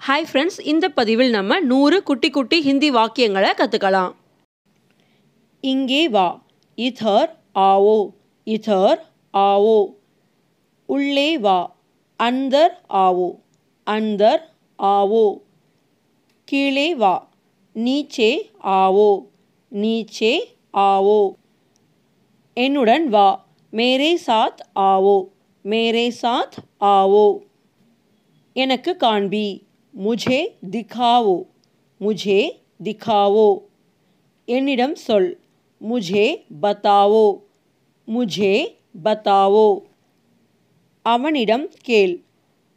Hi friends, இந்த பதிவில் நம்ம 100 குட்டி குட்டி ஹிந்தி வாக்கியங்களை கற்றுக்கலாம். இங்கே வா, இதர் ஆவோ, இதர் ஆவோ. உள்ளே வா, அந்தர் ஆவோ, அந்தர் ஆவோ. கீழே வா, நீச்சே ஆவோ, நீச்சே ஆவோ. என்னுடன் வா, மேரே சாத் ஆவோ, மேரே சாத் ஆவோ. எனக்கு காண்பி, मुझे दिखाओ, मुझे दिखाओ. என்னிடம் சொல், मुझे बताओ, मुझे बताओ. அவனிடம் கேள்,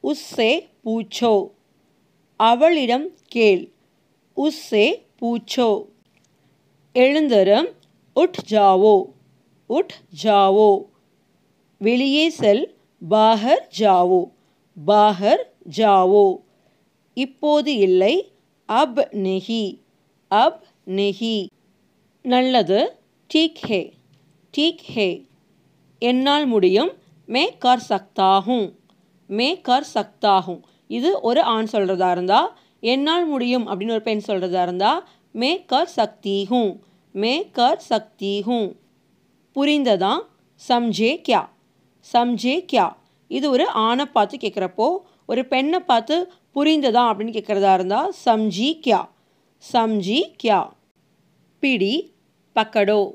उससे पूछो, அவளிடம் கேள், उससे पूछो. எழுந்திரு, उठ जाओ, उठ जाओ. வெளியே செல், बाहर जाओ, बाहर जाओ. இப்போது இல்லை, அப் நெஹி, அப் நெஹி. நல்லது, டீக் ஹே, டீக் ஹே. என்னால் முடியும், மே கர் சக்தா ஹூம், மே கர் சக்தா ஹூம். இது ஒரு ஆண் சொல்கிறதா இருந்தால், என்னால் முடியும் அப்படின்னு ஒரு பெண் சொல்கிறதா இருந்தால், மே கர் சக்தி ஹூம், மே கர் சக்தி ஹூம். புரிந்ததா, சம்ஜே கியா, சம்ஜே கியா. இது ஒரு ஆணை பார்த்து கேட்குறப்போ, ஒரு பெண்ணை பார்த்து புரிந்ததா அப்படின்னு கேட்குறதா இருந்தால் சம்ஜி கியா, சம்ஜி கியா. பிடி, பக்கடோ,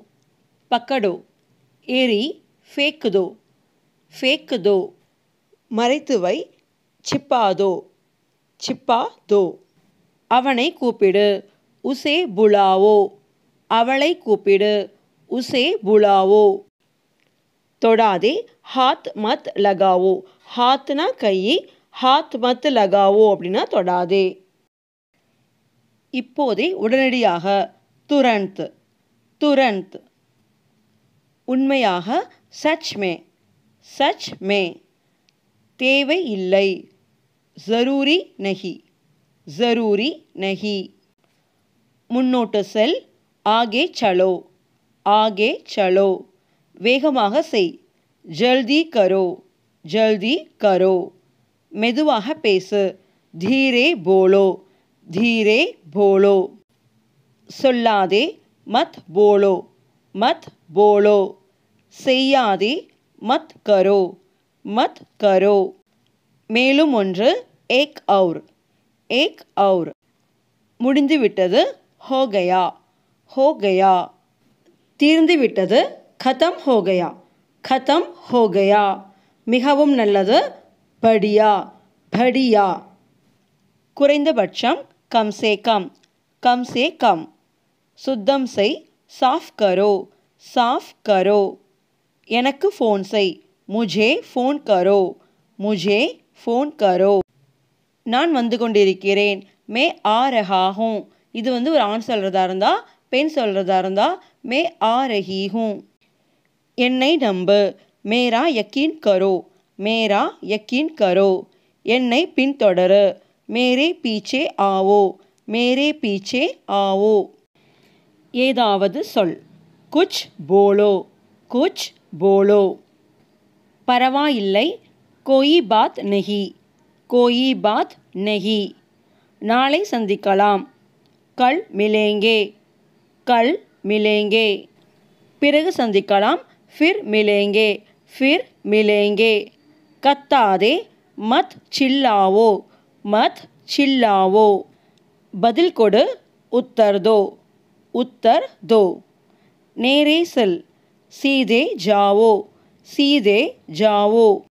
பக்கடோ. எரி, ஃபேக் தோ, ஃபேக் தோ. மறைத்து வை, சிப்பா தோ, சிப்பா தோ. அவனை கூப்பிடு, உசே புலாவோ, அவளை கூப்பிடு, உசே புலாவோ. தொடாதே, ஹாத் மத் லகாவோ. ஹாத்னா கை, ஹாத் மத் லகாவோ அப்படின்னா தொடாதே. இப்போதே, உடனடியாக, துரந்த், துரந்த். உண்மையாக, சச் மே, சச் மே. தேவை இல்லை, ஜரூரி நஹி, ஜரூரி நஹி. முன்னோட்டு செல், ஆகே சலோ, ஆகே சலோ. வேகமாக செய், ஜல்தி கரோ, ஜல்தி கரோ. மெதுவாக பேசு, தீரே போலோ, தீரே போலோ. சொல்லாதே, மத் போலோ, மத் போலோ. செய்யாதே, மத் கரோ, மத் கரோ. மேலும் ஒன்று, ஏக் அவுர், ஏக் அவுர். முடிந்துவிட்டது, ஹோ கயா, ஹோ கயா. தீர்ந்துவிட்டது, खत्म हो गया, खत्म हो गया. மிகவும் நல்லது, படியா, படியா. குறைந்தபட்சம், கம் சே கம், கம் சே கம். சுத்தம் செய், சாஃப் கரோ, சாஃப் கரோ. எனக்கு ஃபோன் செய், முझे ஃபோன் கரோ, முझे ஃபோன் கரோ. நான் வந்து கொண்டிருக்கிறேன், மே ஆ ரஹா ஹூம். இது ஒரு ஆண் சொல்கிறதா இருந்தால், பெண் சொல்கிறதா இருந்தால், மே ஆ ரஹி ஹூம். என்னை நம்பு, மேரா யக்கீன் கரோ, மேரா யக்கீன் கரோ. என்னை பின்தொடரு, மேரே பீச்சே ஆவோ, மேரே பீச்சே ஆவோ. ஏதாவது சொல், குச் போலோ, குச் போலோ. பரவாயில்லை, கோயி பாத் நஹி, கோயி பாத் நஹி. நாளை சந்திக்கலாம், கல் மிலேங்கே, கல் மிலேங்கே. பிறகு சந்திக்கலாம், फिर मिलेंगे, फिर मिलेंगे. கத்தாதே, மத் சில்லாவோ, மத் சில்லாவோ. பதில் கொடு, உத்தர் தோ, உத்தர் தோ. நேரே செல், சீதே ஜாவோ, சீதே ஜாவோ.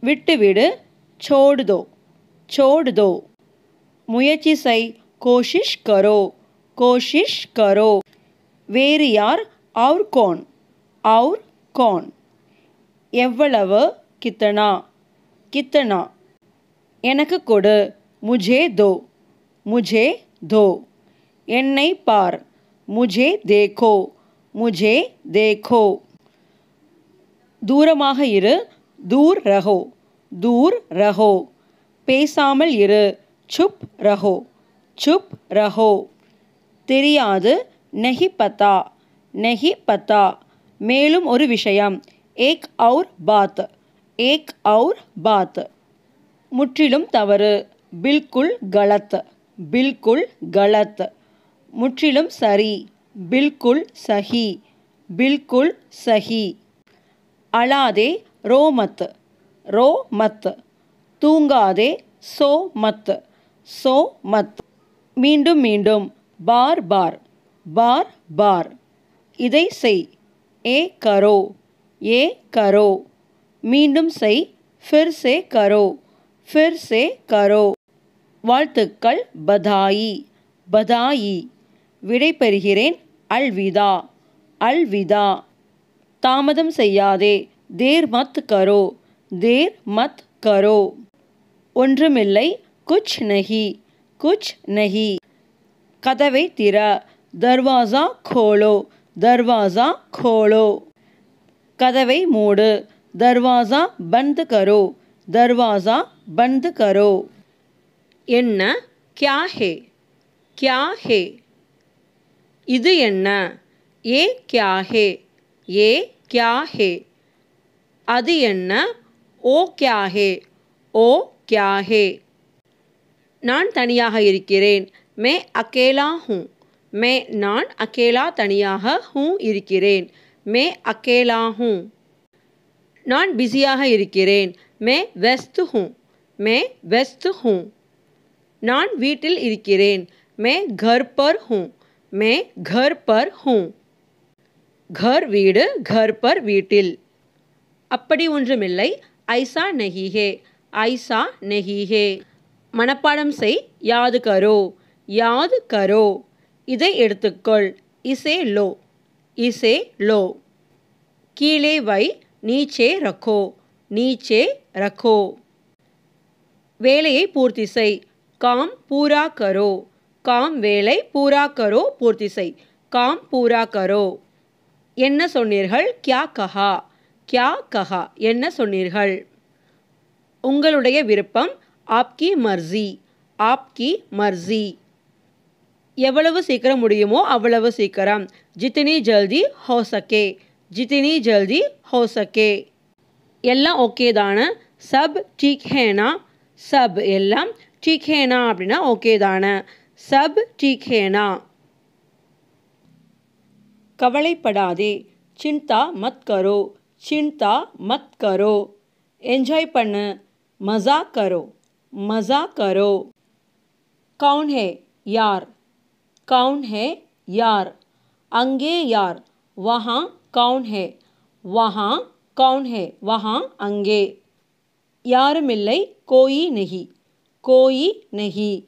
விட்டுவிடு, சோடு தோ, சோடு தோ. முயற்சி செய், கோஷிஷ் கரோ, கோஷிஷ் கரோ. வேறு யார், அவுர் கோன், और कौन. எவ்வளவு, கித்தனா, கித்தனா. எனக்கு கொடு, मुझे दो, मुझे दो. என்னை பார், मुझे देखो, मुझे देखो. தூரமாக இரு, दूर रहो, दूर रहो. பேசாமல் இரு, चुप रहो, चुप रहो. தெரியாது, नहीं पता, नहीं पता. மேலும் ஒரு விஷயம், ஏக் அவுர் பாத், ஏக் அவுர் பாத். முற்றிலும் தவறு, बिल्कुल गलत बिल्कुल गलत मुற்றிலும் சரி बिल्कुल सही बिल्कुल सही अलादे रो मत तूंगादे सो मत मींडुम मींडुम बार बार इதை செய் ए करो மீண்டும் செய் फिर से करो வாழ்த்துக்கள் बधाई விடை பெறுகிறேன் अलविदा தாமதம் செய்யாதே देर मत करो ஒன்றுமில்லை कुछ नहीं கதவை திற दरवाज़ा खोलो கதவை மூடு दरवाज़ा बंद करो என்ன क्या है இது என்ன ये क्या है அது என்ன ओ क्या है நான் தனியாக இருக்கிறேன் मैं अकेला हूँ நான் अकेला தனியாக இருக்கிறேன் मैं अकेला हूँ நான் பிஸியாக இருக்கிறேன் मैं व्यस्त हूँ நான் வீட்டில் இருக்கிறேன் मैं घर पर हूँ घर வீடு घर पर வீட்டில் அப்படி ஒன்றுமில்லை ऐसा नहीं है மனப்பாடம் செய் याद करो இதை எடுத்துக்கொள் इसे लो கீழே வை नीचे रखो வேலையை பூர்த்தி செய் काम पूरा करो काम வேலை पूरा करो பூர்த்தி செய் काम पूरा करो என்ன சொன்னீர்கள் क्या कहा என்ன சொன்னீர்கள் உங்களுடைய விருப்பம் आपकी मर्जी எவ்வளவு சீக்கிரம் முடியுமோ அவ்வளவு சீக்கிரம் जितनी जल्दी हो सके எல்லாம் ஓகே தானே सब ठीक है ना सब எல்லாம் ठीक है ना அப்படின்னா ஓகே தானே सब ठीक है ना கவலைப்படாதே चिंता मत करो एंजॉय பண்ணு मज़ा करो कौन है यार अंगे यार वहाँ कौन है वहाँ अंगे யாருமில்லை कोई नहीं